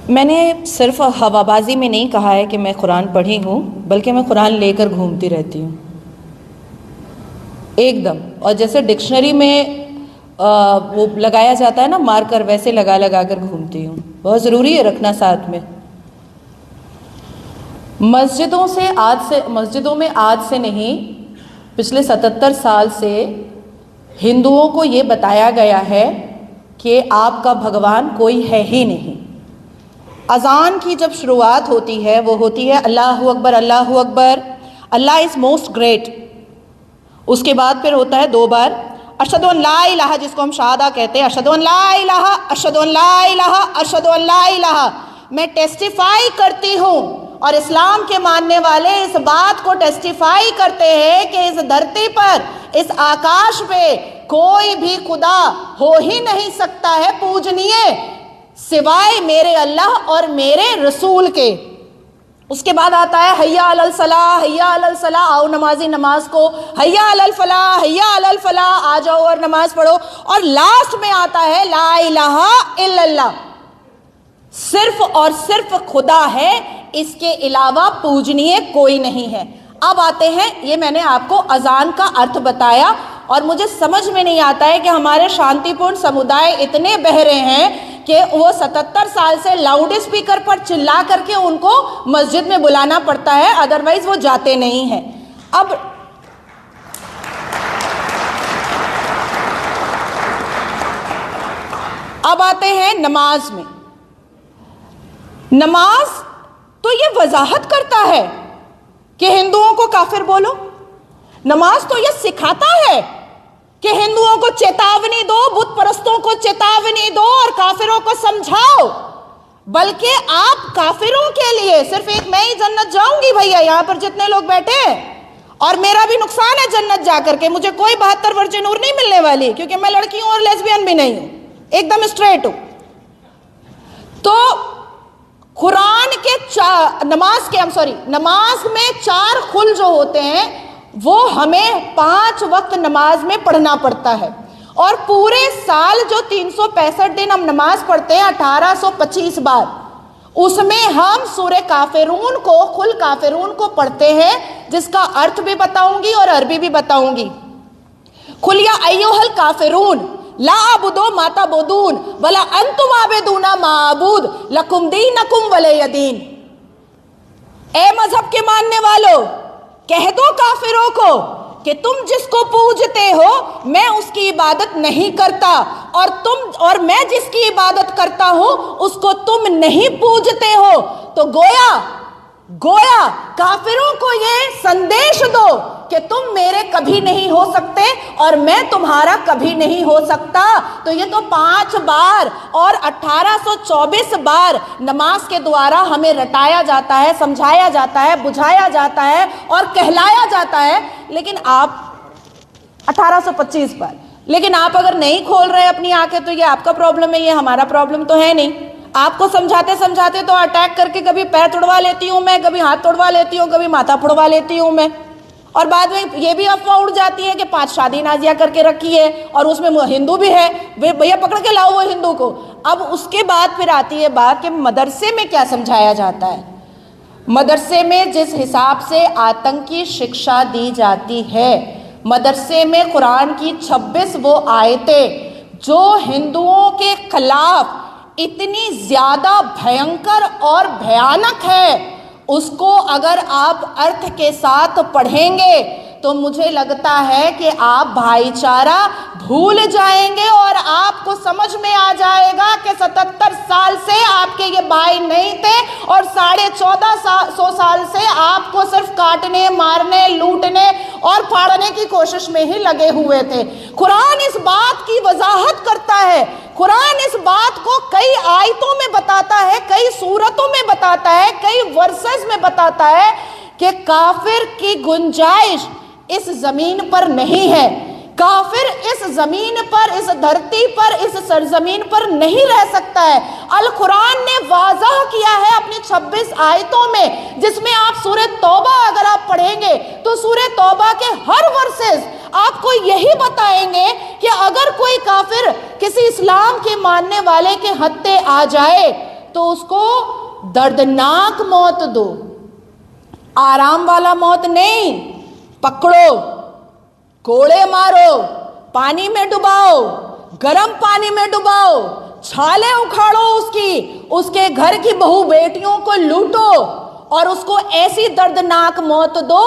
मैंने सिर्फ हवाबाजी में नहीं कहा है कि मैं कुरान पढ़ी हूँ, बल्कि मैं कुरान लेकर घूमती रहती हूँ एकदम। और जैसे डिक्शनरी में वो लगाया जाता है ना मार्कर, वैसे लगा लगा कर घूमती हूँ। बहुत ज़रूरी है रखना साथ में। मस्जिदों में आज से नहीं, पिछले 77 साल से हिंदुओं को ये बताया गया है कि आपका भगवान कोई है ही नहीं। अजान की जब शुरुआत होती है वो होती है अल्लाहु अकबर, अल्लाहु अकबर, अल्लाह इज़ मोस्ट ग्रेट। उसके बाद फिर होता है 2 बार अशहदु अन ला इलाहा, जिसको हम शहादा कहते हैं, अशहदु अन ला इलाहा, अशहदु अन ला इलाहा, अशहदु अन ला इलाहा। मैं टेस्टिफाई करती हूँ, और इस्लाम के मानने वाले इस बात को टेस्टिफाई करते हैं कि इस धरती पर, इस आकाश पे कोई भी खुदा हो ही नहीं सकता है पूजनीय सिवाय मेरे अल्लाह और मेरे रसूल के। उसके बाद आता है हैया अलल सलाह, हैया अलल सलाह, आओ नमाजी नमाज को, हैया अलल फलाह, हैया अलल फलाह, आ जाओ और नमाज पढ़ो। और लास्ट में आता है ला इलाहा इल्लल्लाह, सिर्फ और सिर्फ खुदा है, इसके अलावा पूजनीय कोई नहीं है। अब आते हैं, ये मैंने आपको अजान का अर्थ बताया, और मुझे समझ में नहीं आता है कि हमारे शांतिपूर्ण समुदाय इतने बहरे हैं कि वो 77 साल से लाउड स्पीकर पर चिल्ला करके उनको मस्जिद में बुलाना पड़ता है, अदरवाइज वो जाते नहीं हैं। अब आते हैं नमाज में। नमाज तो ये वजाहत करता है कि हिंदुओं को काफिर बोलो। नमाज तो ये सिखाता है कि हिंदुओं को चेतावनी दो, बुत परस्तों को चेतावनी दो और काफिरों को समझाओ। बल्कि आप काफिरों के लिए सिर्फ एक मैं ही जन्नत जाऊंगी भैया, यहां पर जितने लोग बैठे हैं, और मेरा भी नुकसान है जन्नत जाकर के, मुझे कोई 72 वर्जे नूर नहीं मिलने वाली, क्योंकि मैं लड़की हूं और लेस्बियन भी नहीं हूं, एकदम स्ट्रेट हूं। तो कुरान के नमाज में 4 खुल जो होते हैं वो हमें 5 वक्त नमाज में पढ़ना पड़ता है। और पूरे साल जो 365 दिन हम नमाज पढ़ते हैं 1825 बार, उसमें हम सूरे काफिरून को, खुल काफिरून को पढ़ते हैं, जिसका अर्थ भी बताऊंगी और अरबी भी बताऊंगी। खुल या अय्युहल काफिरून ला अबुदो माता बुदून वला अंतुम आबिदूना माबूद लकुम दीनकुम वलिय दीन। ए मजहब के मानने वालों, कह दो काफिरों को कि तुम जिसको पूजते हो मैं उसकी इबादत नहीं करता, और मैं जिसकी इबादत करता हूं उसको तुम नहीं पूजते हो। तो गोया काफिरों को ये संदेश दो कि तुम मेरे कभी नहीं हो सकते और मैं तुम्हारा कभी नहीं हो सकता। तो ये तो 5 बार और 1824 बार नमाज के द्वारा हमें रटाया जाता है, समझाया जाता है, बुझाया जाता है और कहलाया जाता है। लेकिन आप 1825 बार, लेकिन आप अगर नहीं खोल रहे अपनी आंखें तो ये आपका प्रॉब्लम है, ये हमारा प्रॉब्लम तो है नहीं। आपको समझाते समझाते तो अटैक करके कभी पैर तोड़वा लेती हूँ मैं, कभी हाथ तोड़वा लेती हूँ, कभी माथा फोड़वा लेती हूँ मैं, और बाद में ये भी अफवाह उड़ जाती है कि 5 शादी नाजिया करके रखी है और उसमें हिंदू भी है, वे भैया पकड़ के लाओ वो हिंदू को। अब उसके बाद फिर आती है बात कि मदरसे में क्या समझाया जाता है। मदरसे में जिस हिसाब से आतंकी शिक्षा दी जाती है, मदरसे में कुरान की 26 वो आयतें जो हिंदुओं के खिलाफ इतनी ज्यादा भयंकर और भयानक है, उसको अगर आप अर्थ के साथ पढ़ेंगे तो मुझे लगता है कि आप भाईचारा भूल जाएंगे और आपको समझ में आ जाएगा कि 77 साल से आपके ये भाई नहीं थे और 1450 साल से आपको सिर्फ काटने, मारने, लूटने और फाड़ने की कोशिश में ही लगे हुए थे। कुरान इस बात की वजाहत करता है, कुरान इस बात को कई आयतों में बताता है, कई सूरतों में बताता है, कई वर्सेस में बताता है कि काफिर की गुंजाइश इस जमीन पर नहीं है। काफिर इस जमीन पर, इस धरती पर, इस सरजमीन पर नहीं रह सकता है। अल कुरान ने वाज़ह किया है अपनी 26 आयतों में, जिसमें आप सूरह तौबा अगर आप पढ़ेंगे तो सूरह तौबा के हर वर्सेस आपको यही बताएंगे कि अगर कोई काफिर किसी इस्लाम के मानने वाले के हत्थे आ जाए तो उसको दर्दनाक मौत दो, आराम वाला मौत नहीं। पकड़ो, कोड़े मारो, पानी में डुबाओ, गर्म पानी में डुबाओ, छाले उखाड़ो उसकी, उसके घर की बहू बेटियों को लूटो और उसको ऐसी दर्दनाक मौत दो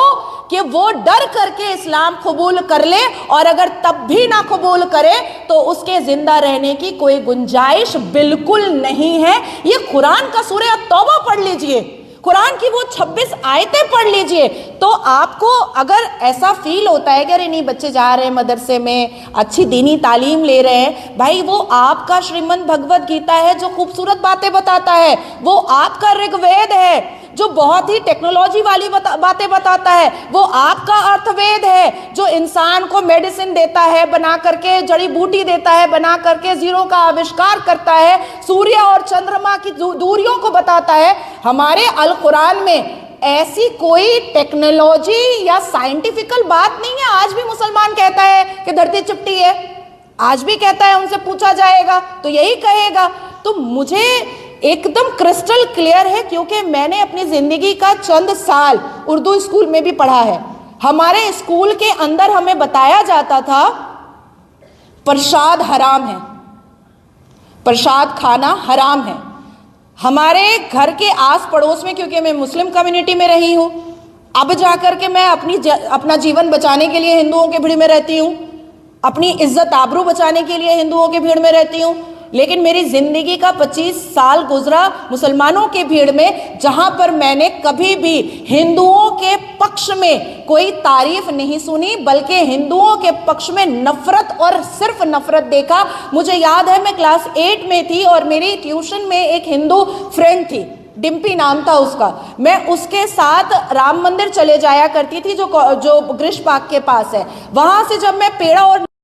कि वो डर करके इस्लाम कबूल कर ले, और अगर तब भी ना कबूल करे तो उसके जिंदा रहने की कोई गुंजाइश बिल्कुल नहीं है। ये कुरान का सूरह तौबा पढ़ लीजिए, कुरान की वो 26 आयतें पढ़ लीजिए, तो आपको अगर ऐसा फील होता है कि अरे नहीं बच्चे जा रहे हैं मदरसे में, अच्छी दीनी तालीम ले रहे हैं, भाई वो आपका श्रीमद् भगवत गीता है जो खूबसूरत बातें बताता है, वो आपका ऋग्वेद है जो बहुत ही टेक्नोलॉजी वाली बातें बताता है, वो आपका अर्थवेद है जो इंसान को मेडिसिन देता है बना करके, जड़ी बूटी देता है बना करके, जीरो का आविष्कार करता है, सूर्य और चंद्रमा की दूरियों को बताता है। हमारे अल कुरान में ऐसी कोई टेक्नोलॉजी या साइंटिफिकल बात नहीं है। आज भी मुसलमान कहता है कि धरती चिपटी है, आज भी कहता है, उनसे पूछा जाएगा तो यही कहेगा। तो मुझे एकदम क्रिस्टल क्लियर है, क्योंकि मैंने अपनी जिंदगी का चंद साल उर्दू स्कूल में भी पढ़ा है। हमारे स्कूल के अंदर हमें बताया जाता था प्रसाद हराम है, प्रसाद खाना हराम है। हमारे घर के आस पड़ोस में, क्योंकि मैं मुस्लिम कम्युनिटी में रही हूं, अब जाकर के मैं अपना जीवन बचाने के लिए हिंदुओं के भीड़ में रहती हूं, अपनी इज्जत आबरू बचाने के लिए हिंदुओं के भीड़ में रहती हूं, लेकिन मेरी जिंदगी का 25 साल गुजरा मुसलमानों के भीड़ में, जहां पर मैंने कभी भी हिंदुओं के पक्ष में कोई तारीफ नहीं सुनी, बल्कि हिंदुओं के पक्ष में नफरत और सिर्फ नफरत देखा। मुझे याद है मैं क्लास 8 में थी और मेरी ट्यूशन में एक हिंदू फ्रेंड थी, डिम्पी नाम था उसका। मैं उसके साथ राम मंदिर चले जाया करती थी जो ग्रीश पार्क के पास है। वहां से जब मैं पेड़ा और